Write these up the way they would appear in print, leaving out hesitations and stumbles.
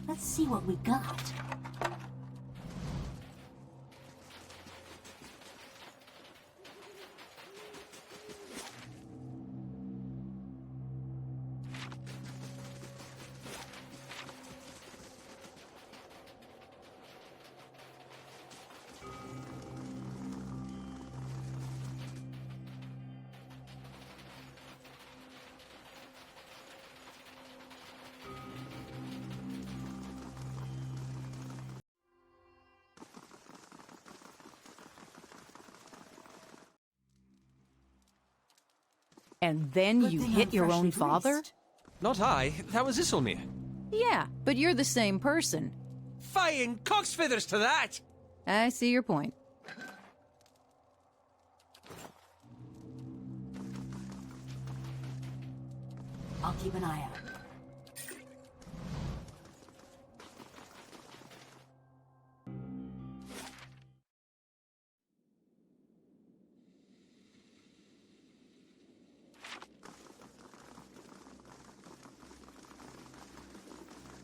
Let's see what we got. And then Good you thing hit I'm your freshly own father? greased. Not I. That was Isilmir. Yeah, but you're the same person. Fine cock's feathers to that! I see your point. I'll keep an eye out.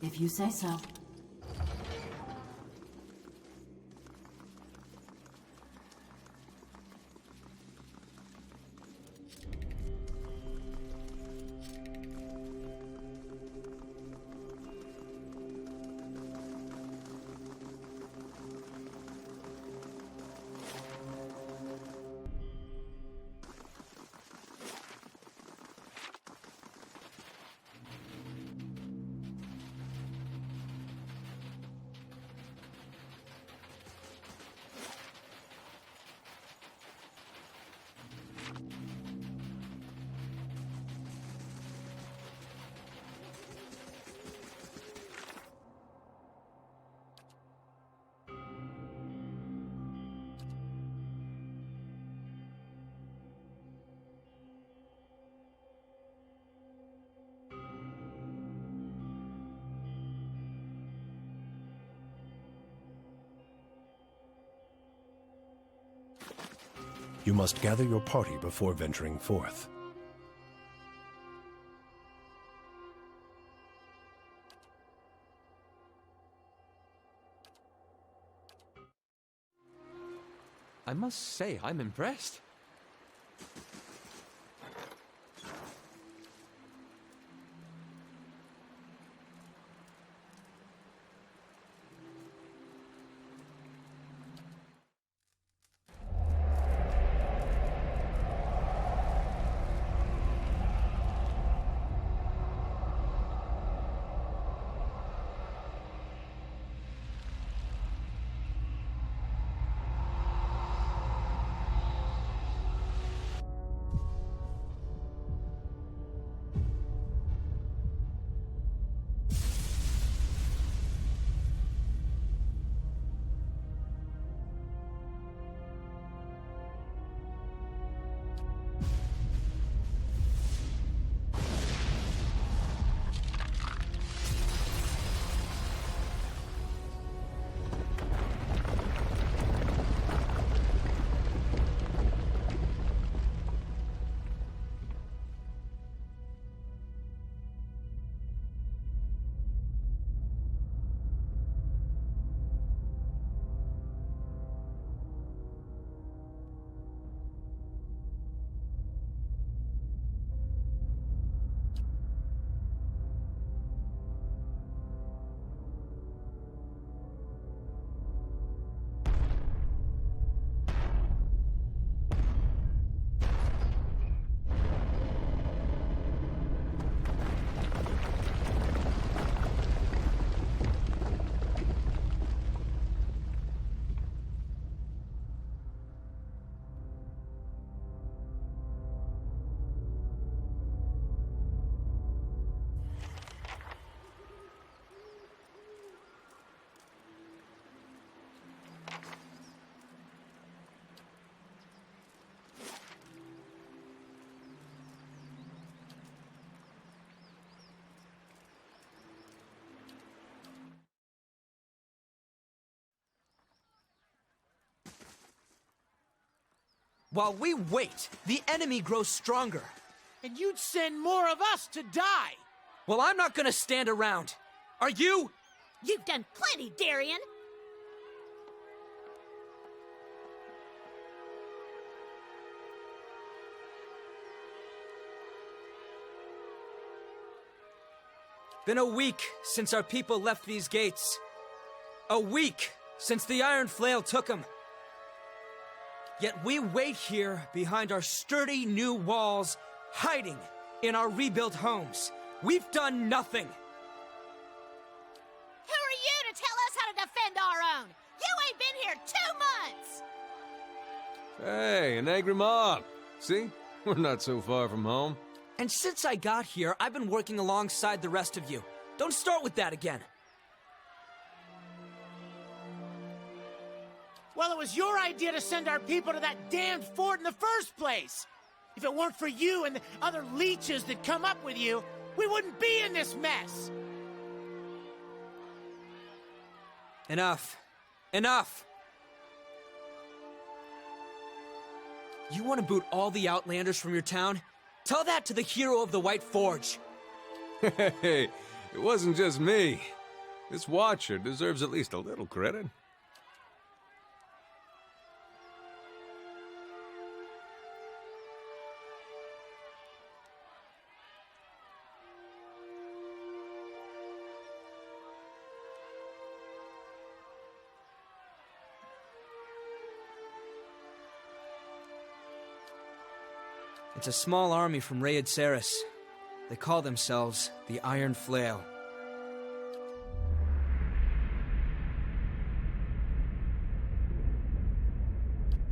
If you say so. You must gather your party before venturing forth. I must say, I'm impressed. While we wait, the enemy grows stronger. And you'd send more of us to die! Well, I'm not gonna stand around. Are you? You've done plenty, Darian! Been a week since our people left these gates. A week since the Iron Flail took them. Yet we wait here behind our sturdy new walls, hiding in our rebuilt homes. We've done nothing. Who are you to tell us how to defend our own? You ain't been here 2 months! Hey, an angry mob. See? We're not so far from home. And since I got here, I've been working alongside the rest of you. Don't start with that again. Well, it was your idea to send our people to that damned fort in the first place. If it weren't for you and the other leeches that come up with you, we wouldn't be in this mess. Enough. Enough! You want to boot all the Outlanders from your town? Tell that to the hero of the White Forge. Hey, it wasn't just me. This Watcher deserves at least a little credit. It's a small army from Rayed Saris. They call themselves the Iron Flail.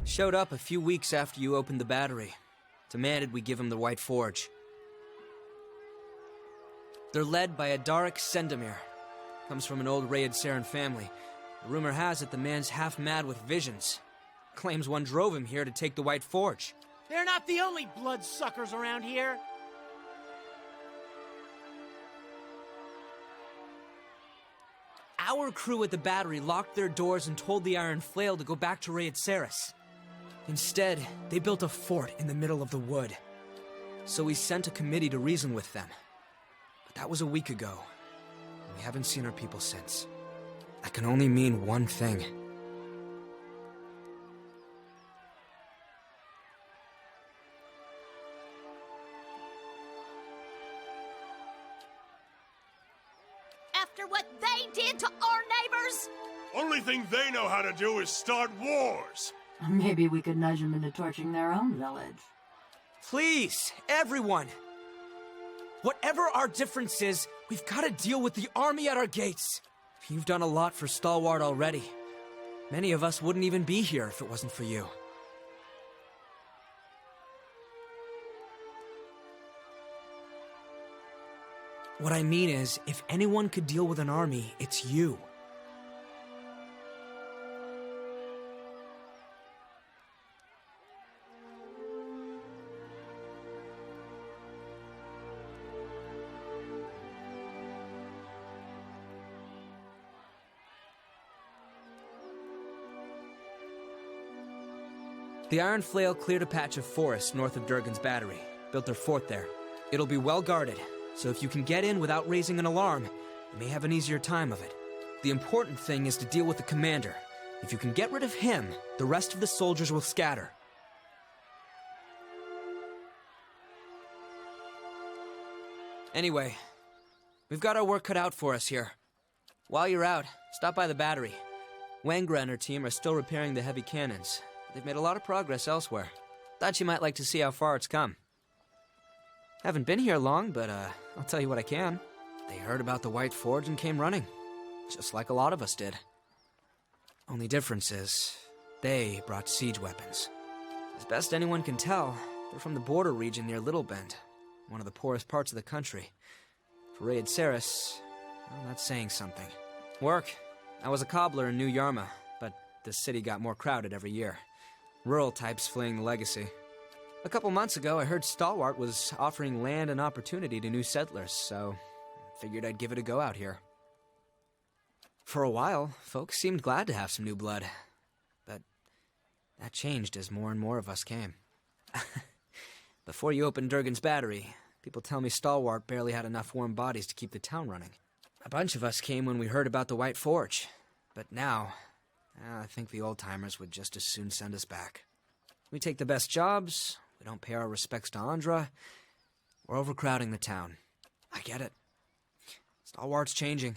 Showed up a few weeks after you opened the battery. Demanded we give him the White Forge. They're led by Adarik Sendamir. Comes from an old Rayed Saren family. The rumor has it the man's half mad with visions. Claims one drove him here to take the White Forge. They're not the only bloodsuckers around here. Our crew at the battery locked their doors and told the Iron Flail to go back to Rayed Saris. Instead, they built a fort in the middle of the wood. So we sent a committee to reason with them. But that was a week ago. And we haven't seen our people since. That can only mean one thing. After what they did to our neighbors? Only thing they know how to do is start wars. Maybe we could nudge them into torching their own village. Please, everyone! Whatever our difference is, we've got to deal with the army at our gates. You've done a lot for Stalwart already. Many of us wouldn't even be here if it wasn't for you. What I mean is, if anyone could deal with an army, it's you. The Iron Flail cleared a patch of forest north of Durgan's battery, built their fort there. It'll be well guarded, so if you can get in without raising an alarm, you may have an easier time of it. The important thing is to deal with the commander. If you can get rid of him, the rest of the soldiers will scatter. Anyway, we've got our work cut out for us here. While you're out, stop by the battery. Wangra and her team are still repairing the heavy cannons. They've made a lot of progress elsewhere. Thought you might like to see how far it's come. Haven't been here long, but I'll tell you what I can. They heard about the White Forge and came running. Just like a lot of us did. Only difference is, they brought siege weapons. As best anyone can tell, they're from the border region near Little Bend, one of the poorest parts of the country. For Rayed Saris, well, that's saying something. Work. I was a cobbler in New Yarma, but the city got more crowded every year. Rural types fleeing the legacy. A couple months ago, I heard Stalwart was offering land and opportunity to new settlers, so figured I'd give it a go out here. For a while, folks seemed glad to have some new blood, but that changed as more and more of us came. Before you opened Durgan's battery, people tell me Stalwart barely had enough warm bodies to keep the town running. A bunch of us came when we heard about the White Forge. But now, I think the old-timers would just as soon send us back. We take the best jobs, we don't pay our respects to Andra, we're overcrowding the town. I get it. Stalwart's changing.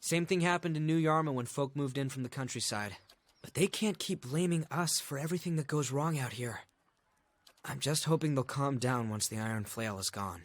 Same thing happened in New Yarma when folk moved in from the countryside. But they can't keep blaming us for everything that goes wrong out here. I'm just hoping they'll calm down once the Iron Flail is gone.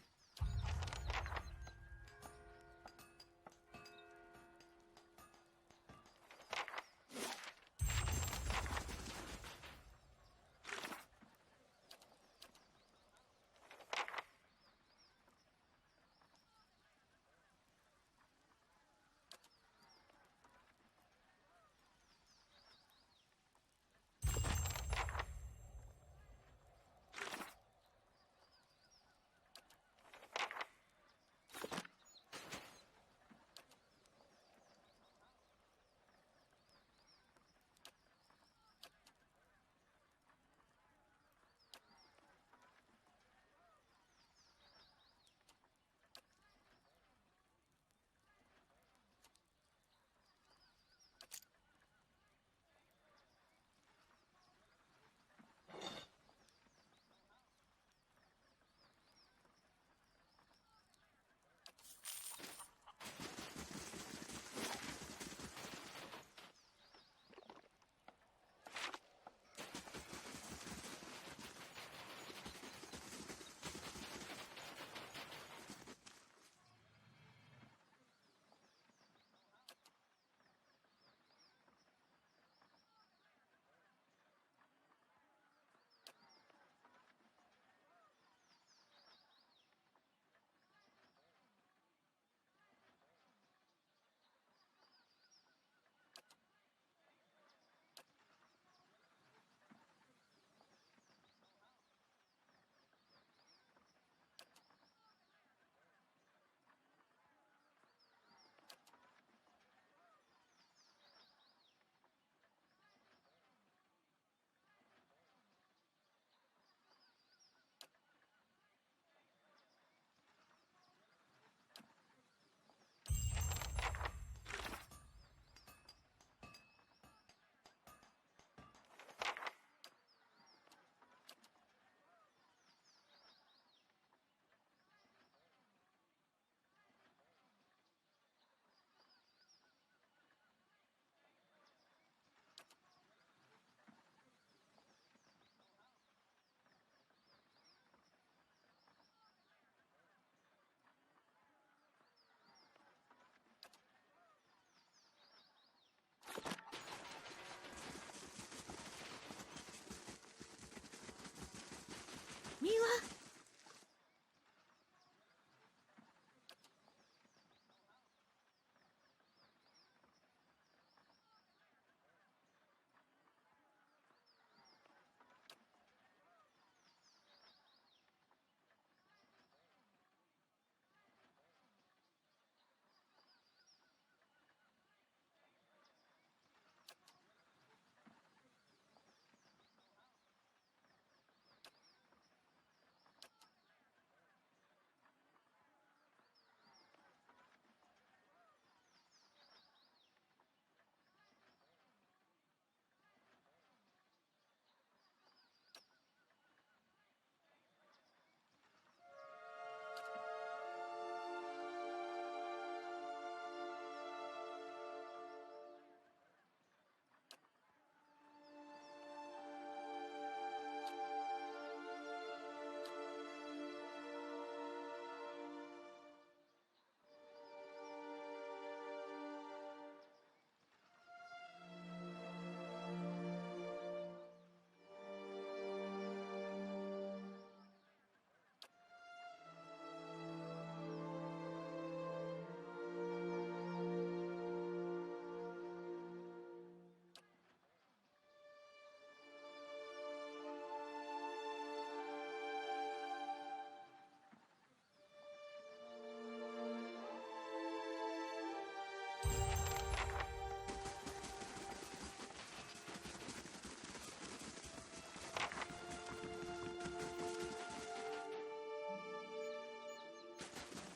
Mila?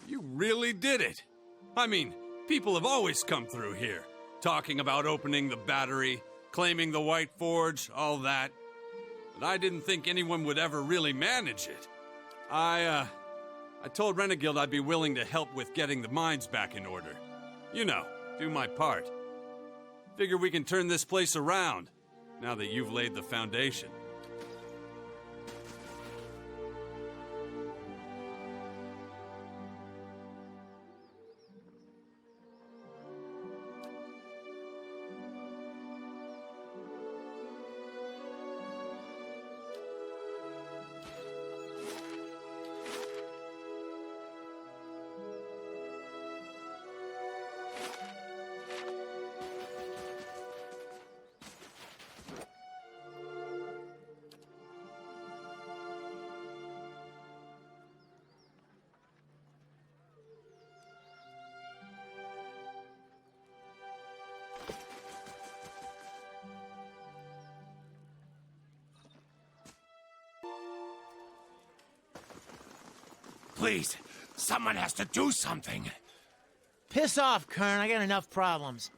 You really did it! I mean, People have always come through here, talking about opening the battery, claiming the White Forge, all that. But I didn't think anyone would ever really manage it. I told Renegild I'd be willing to help with getting the mines back in order. You know, do my part. Figure we can turn this place around, now that you've laid the foundation. Please, someone has to do something. Piss off, Kern. I got enough problems.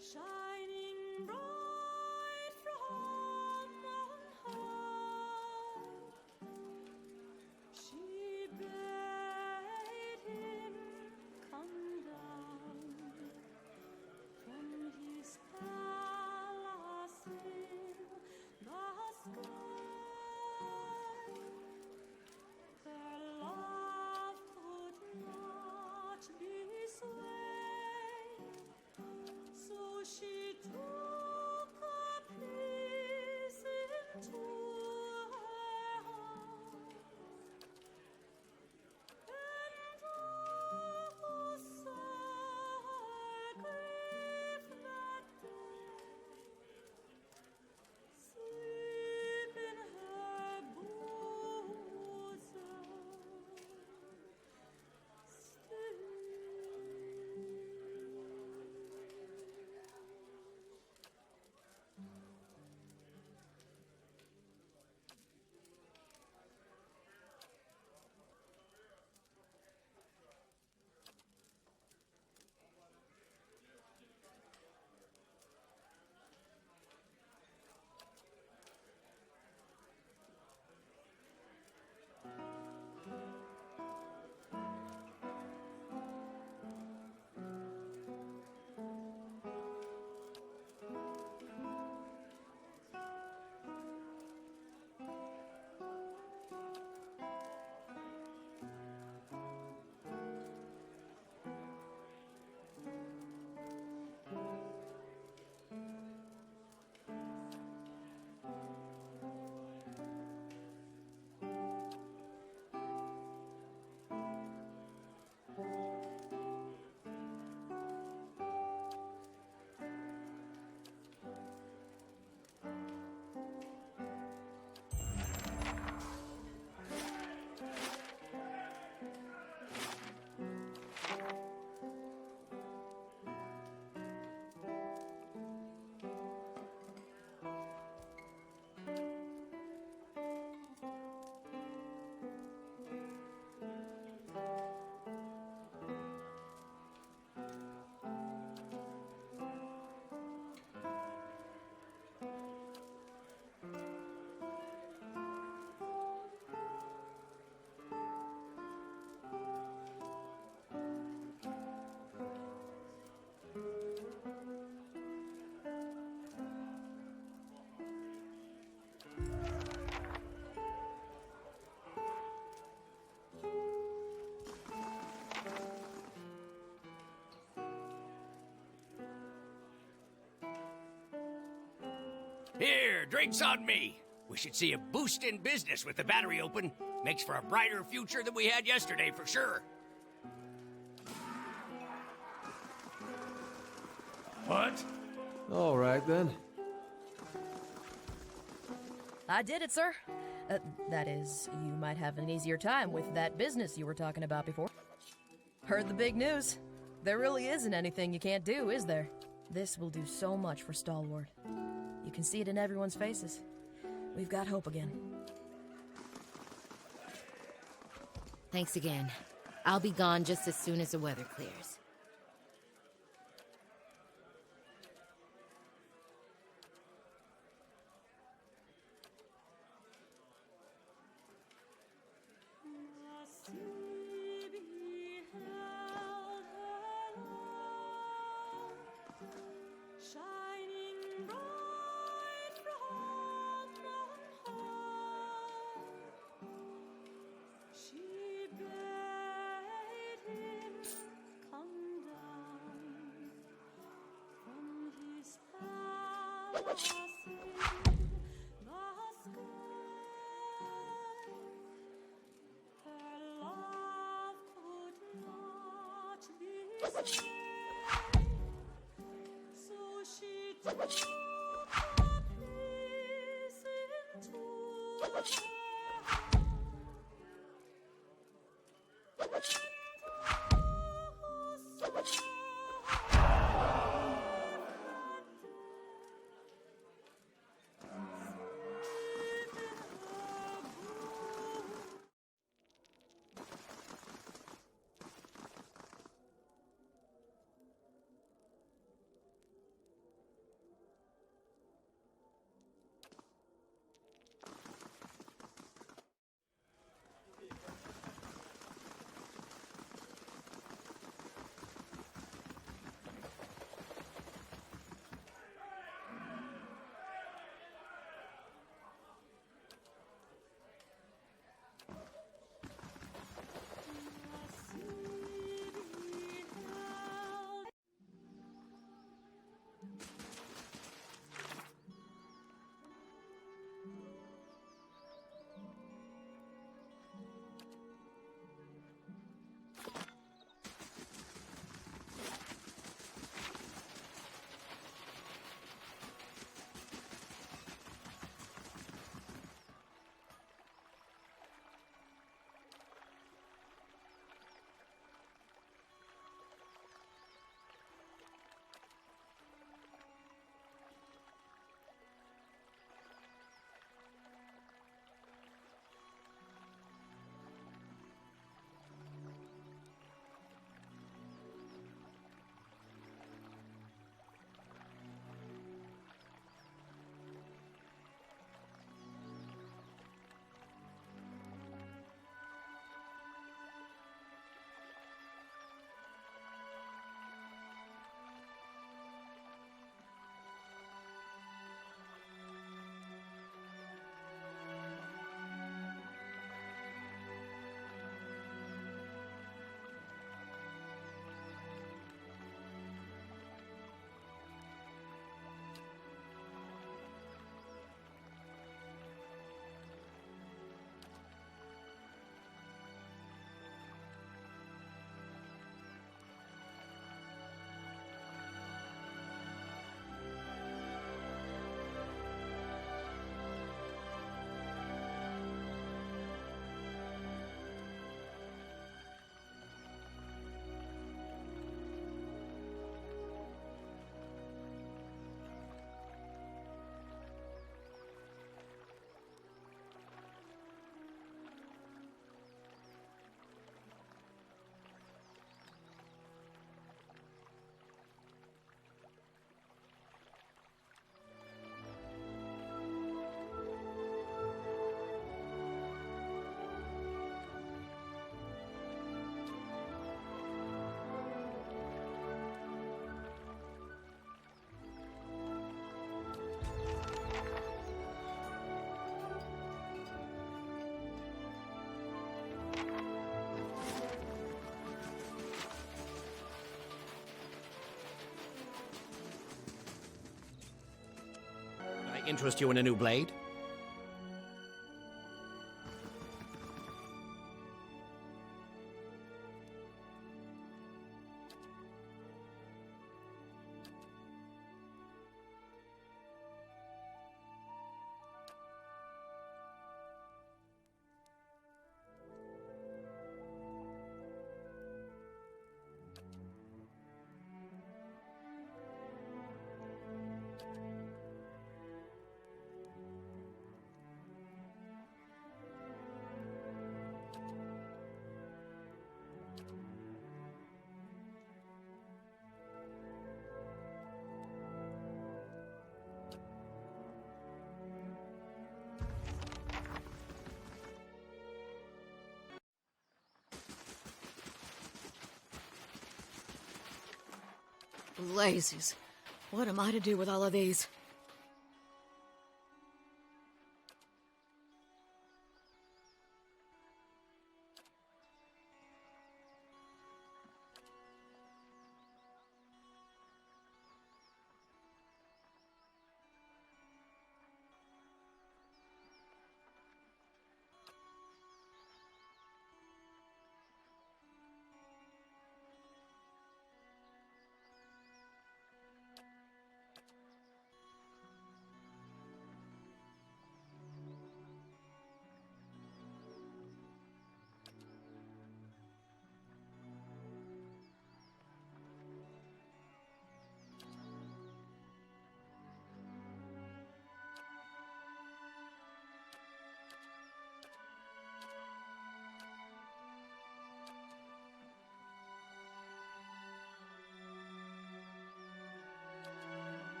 Shining bright from on high, she bade him come down from his palace in the sky. Their love could not be swayed, so she took a piece into her heart, and oh, sore grief that day, sleep in her bosom Here, drinks on me. We should see a boost in business with the battery open. Makes for a brighter future than we had yesterday, for sure. What? All right, then. I did it, sir. That is, you might have an easier time with that business you were talking about before. Heard the big news. There really isn't anything you can't do, is there? This will do so much for Stalwart. You can see it in everyone's faces. We've got hope again. Thanks again. I'll be gone just as soon as the weather clears. Shining bright from home, she bade him come down from his palace in the sky. Her love could not be stayed. So she took a piece into her heart. Interest you in a new blade? Blazes. What am I to do with all of these?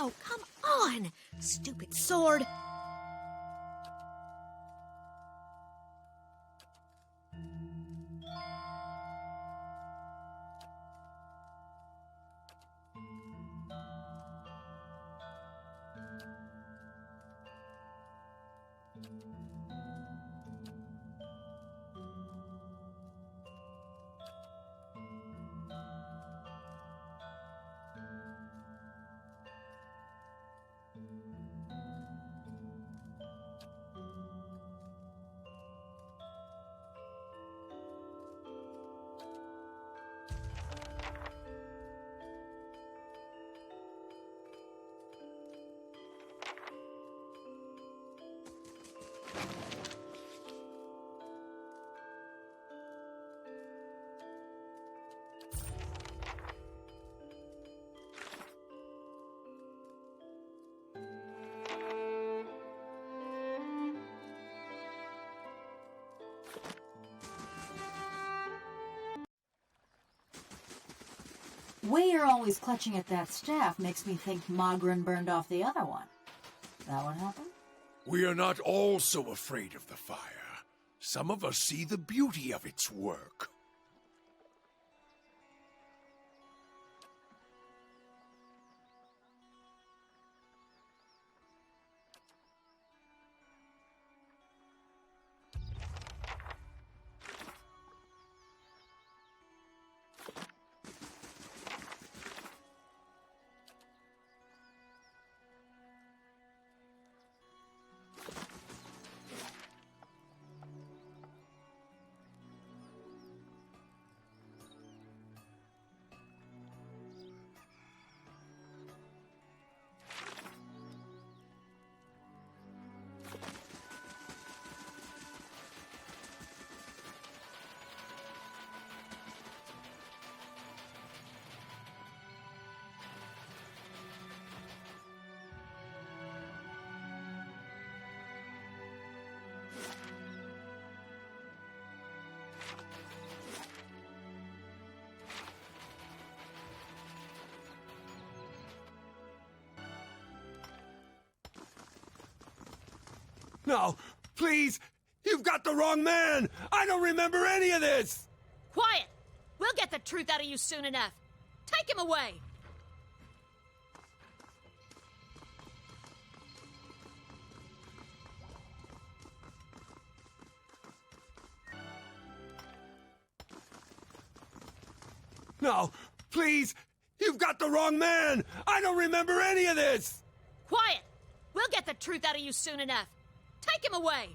Oh, come on! Stupid sword! Way you're always clutching at that staff makes me think Mogren burned off the other one. That what happened? We are not all so afraid of the fire. Some of us see the beauty of its work. No, please! You've got the wrong man! I don't remember any of this! Quiet! We'll get the truth out of you soon enough. Take him away! No, please! You've got the wrong man! I don't remember any of this! Quiet! We'll get the truth out of you soon enough. Take him away!